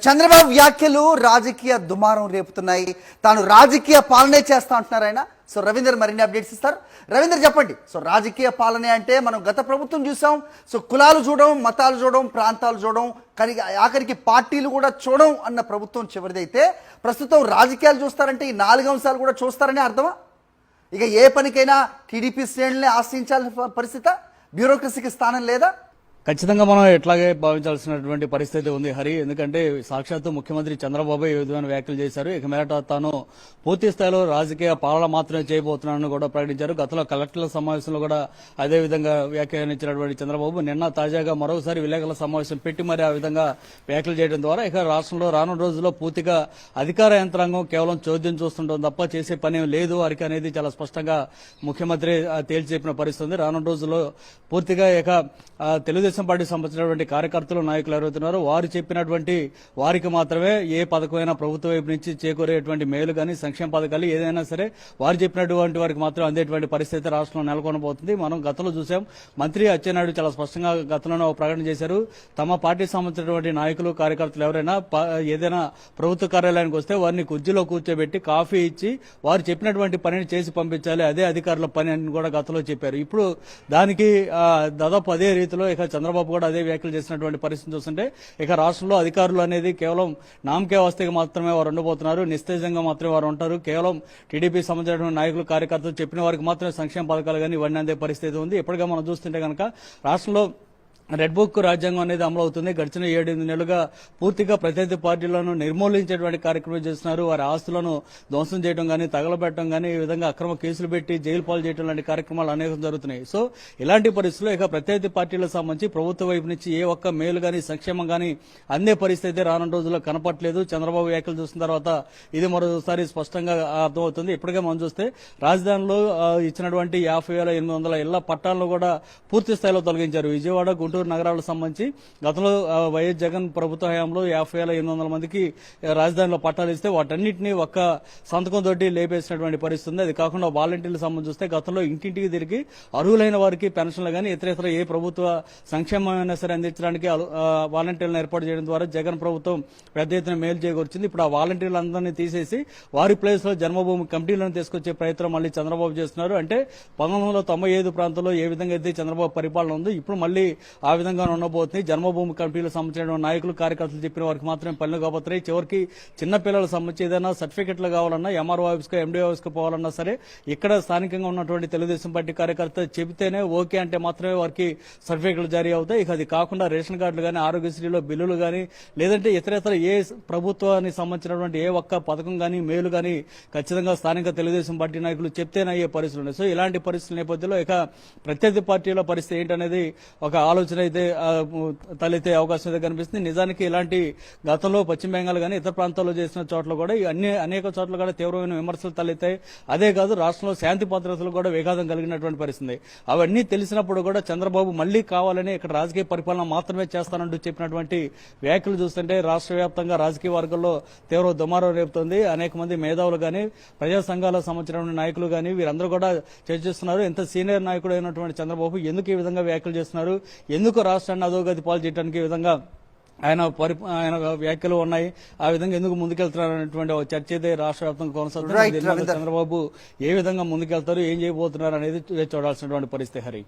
చంద్రబాబు వ్యాఖ్యలు రాజకీయ దుమారం రేపుతున్నాయి. తాను రాజకీయ పాలనే చేస్తా అంటున్నారు ఆయన. సో రవీందర్ మరిన్ని అప్డేట్స్ ఇస్తారు. రవీందర్ చెప్పండి. సో రాజకీయ పాలనే అంటే మనం గత ప్రభుత్వం చూసాం. సో కులాలు చూడడం, మతాలు చూడడం, ప్రాంతాలు చూడడం, కానీ ఆఖరికి పార్టీలు కూడా చూడడం అన్న ప్రభుత్వం చివరిదైతే ప్రస్తుతం రాజకీయాలు చూస్తారంటే ఈ 4 అంశాలు కూడా చూస్తారని అర్థమా? ఇక ఏ పనికైనా టీడీపీ శ్రేణులనే ఆశ్రయించాల్సిన పరిస్థితి, బ్యూరోక్రసీకి స్థానం లేదా? ఖచ్చితంగా మనం ఎట్లాగే భావించాల్సినటువంటి పరిస్థితి ఉంది హరి. ఎందుకంటే సాక్షాత్తు ముఖ్యమంత్రి చంద్రబాబు ఏ విధమైన వ్యాఖ్యలు చేశారు. ఇక మేరట తాను పూర్తి స్థాయిలో రాజకీయ పాలన మాత్రమే చేయబోతున్నానని కూడా ప్రకటించారు. గతంలో కలెక్టర్ల సమావేశంలో కూడా అదే విధంగా వ్యాఖ్యానించినటువంటి చంద్రబాబు నిన్న తాజాగా మరోసారి విలేకరుల సమావేశం పెట్టి మరి ఆ విధంగా వ్యాఖ్యలు చేయడం ద్వారా ఇక రాష్ట్రంలో రానున్న రోజుల్లో పూర్తిగా అధికార యంత్రాంగం కేవలం చోద్యం చూస్తుంటాం తప్ప చేసే పని లేదు వారికి అనేది చాలా స్పష్టంగా ముఖ్యమంత్రి తేల్చి చెప్పిన పరిస్థితి ఉంది. రానున్న రోజుల్లో పూర్తిగా ఇక తెలుగుదేశం పార్టీకి సంబంధించినటువంటి కార్యకర్తలు, నాయకులు ఎవరైతున్నారో వారు చెప్పినటువంటి వారికి మాత్రమే ఏ పథకమైనా ప్రభుత్వం వైపు నుంచి చేకూరేటువంటి మేలు కానీ సంక్షేమ పథకాలు ఏదైనా సరే వారు చెప్పినటువంటి వారికి మాత్రం అందేటువంటి పరిస్థితి రాష్ట్రంలో నెలకొనబోతుంది. మనం గతంలో చూసాం. మంత్రి అచ్చెన్నాయుడు చాలా స్పష్టంగా గతంలో ప్రకటన చేశారు. తమ పార్టీకి సంబంధించినటువంటి నాయకులు, కార్యకర్తలు ఎవరైనా ఏదైనా ప్రభుత్వ కార్యాలయానికి వస్తే వారిని కుర్చీలో కూర్చోబెట్టి కాఫీ ఇచ్చి వారు చెప్పినటువంటి పనిని చేసి పంపించాలి, అదే అధికారుల పని అని కూడా గతంలో చెప్పారు. ఇప్పుడు దానికి దాదాపు అదే రీతిలో ఇక చంద్రబాబు కూడా అదే వ్యాఖ్యలు చేసినటువంటి పరిస్థితి చూస్తుంటే ఇక రాష్ట్రంలో అధికారులు అనేది కేవలం నామకే వస్తే మాత్రమే వారు ఉండబోతున్నారు. నిస్తేజంగా మాత్రమే వారు ఉంటారు. కేవలం టీడీపీ సంబంధించినటువంటి నాయకులు, కార్యకర్తలు చెప్పిన వారికి మాత్రమే సంక్షేమ పథకాలు కానీ ఇవన్నీ అందే పరిస్థితి ఉంది. ఇప్పటిగా మనం చూస్తుంటే కనుక రాష్ట్రంలో రెడ్ బుక్ రాజ్యాంగం అనేది అమలు అవుతుంది. గడిచిన 7-8 నెలలుగా పూర్తిగా ప్రత్యర్థి పార్టీలను నిర్మూలించేటువంటి కార్యక్రమం చేస్తున్నారు. వారి ఆస్తులను ధ్వంసం చేయడం కానీ, తగలబెట్టడం కానీ, ఈ విధంగా అక్రమ కేసులు పెట్టి జైలు పాలు చేయడం లాంటి కార్యక్రమాలు అనేకం జరుగుతున్నాయి. సో ఇలాంటి పరిస్థితుల్లో ఇక ప్రత్యర్థి పార్టీలకు సంబంధించి ప్రభుత్వ వైపు నుంచి ఏ ఒక్క మేలు కానీ, సంక్షేమం కానీ అందే పరిస్థితి రానున్న రోజుల్లో కనపట్లేదు. చంద్రబాబు వ్యాఖ్యలు చూసిన తర్వాత ఇది మరోసారి స్పష్టంగా అర్థమవుతుంది. ఇప్పటికే మనం చూస్తే రాజధానిలో ఇచ్చినటువంటి 50,800 ఇళ్ల పట్టాలను కూడా పూర్తి స్థాయిలో తొలగించారు. విజయవాడ, గుంటూరు నగరాలకు సంబంధించి గతంలో వైఎస్ జగన్ ప్రభుత్వ హయాంలో 50,800 మందికి రాజధానిలో పట్టాలు ఇస్తే వాటన్నింటినీ ఒక్క సంతకం తోటి లేపేసినటువంటి పరిస్థితి ఉంది. అది కాకుండా వాలంటీర్లకు సంబంధించి చూస్తే గతంలో ఇంటింటికి తిరిగి అర్హులైన వారికి పెన్షన్లు కానీ ఇతర ఏ ప్రభుత్వ సంక్షేమమైనా సరే అందించడానికి వాలంటీర్లను ఏర్పాటు చేయడం ద్వారా జగన్ ప్రభుత్వం పెద్ద ఎత్తున మేలు చేకూర్చింది. ఇప్పుడు ఆ వాలంటీర్లందరినీ తీసేసి వారి ప్లేస్ లో జన్మభూమి కమిటీలను తీసుకొచ్చే ప్రయత్నం మళ్ళీ చంద్రబాబు చేస్తున్నారు. అంటే 1995 ప్రాంతంలో ఏ విధంగా అయితే చంద్రబాబు పరిపాలన ఉంది ఇప్పుడు మళ్ళీ ఆ విధంగా ఉండబోతుంది. జన్మభూమి కమిటీలకు సంబంధించిన నాయకులు, కార్యకర్తలు చెప్పిన వారికి మాత్రమే పనులు కాబోతున్నాయి. చివరికి చిన్నపిల్లలకు సంబంధించి ఏదైనా సర్టిఫికెట్లు కావాలన్నా ఎంఆర్ఓ ఆఫీస్ కు, ఎండిఓ ఆఫీస్ కు పోవాలన్నా సరే ఇక్కడ స్థానికంగా ఉన్నటువంటి తెలుగుదేశం పార్టీ కార్యకర్తలు చెబితేనే ఓకే అంటే మాత్రమే వారికి సర్టిఫికెట్లు జారీ అవుతాయి. ఇక అది కాకుండా రేషన్ కార్డులు కానీ, ఆరోగ్యశ్రీలో బిల్లులు కానీ, లేదంటే ఇతర ఏ ప్రభుత్వానికి సంబంధించినటువంటి ఏ ఒక్క పథకం కానీ, మేలు కానీ ఖచ్చితంగా స్థానిక తెలుగుదేశం పార్టీ నాయకులు చెప్తేనే అయ్యే పరిస్థితులు ఉన్నాయి. సో ఇలాంటి పరిస్థితుల నేపథ్యంలో ఇక ప్రత్యర్థి పార్టీల పరిస్థితి ఏంటనేది ఒక ఆలోచన అయితే తలెత్తే అవకాశం అయితే కనిపిస్తుంది. నిజానికి ఇలాంటి గతంలో పశ్చిమ బెంగాల్ కానీ ఇతర ప్రాంతాల్లో చేసిన చోట్ల కూడా అనేక చోట్ల కూడా తీవ్రమైన విమర్శలు తలెత్తాయి. అదే కాదు రాష్ట్రంలో శాంతి భద్రతలు కూడా విఘాతం కలిగినటువంటి పరిస్థితి. అవన్నీ తెలిసినప్పుడు కూడా చంద్రబాబు మళ్లీ కావాలని ఇక్కడ రాజకీయ పరిపాలన మాత్రమే చేస్తానంటూ చెప్పినటువంటి వ్యాఖ్యలు చూస్తుంటే రాష్ట్ర వ్యాప్తంగా రాజకీయ వర్గంలో తీవ్ర దుమారం రేపుతోంది. అనేక మంది మేధావులు కానీ, ప్రజా సంఘాలకు సంబంధించిన నాయకులు కానీ వీరందరూ కూడా చర్చిస్తున్నారు. ఎంత సీనియర్ నాయకుడు అయినటువంటి చంద్రబాబు ఎందుకు ఈ విధంగా వ్యాఖ్యలు చేస్తున్నారు, ఎందుకు రాష్ట్రాన్ని అధోగతి పాలు చేయడానికి ఈ విధంగా ఆయన వ్యాఖ్యలు ఉన్నాయి, ఆ విధంగా ఎందుకు ముందుకెళ్తున్నారనేటువంటి చర్చ అయితే రాష్ట్ర వ్యాప్తంగా కొనసాగుతుంది. చంద్రబాబు ఏ విధంగా ముందుకెళ్తారు, ఏం చేయబోతున్నారు అనేది చూడాల్సినటువంటి పరిస్థితి హరి.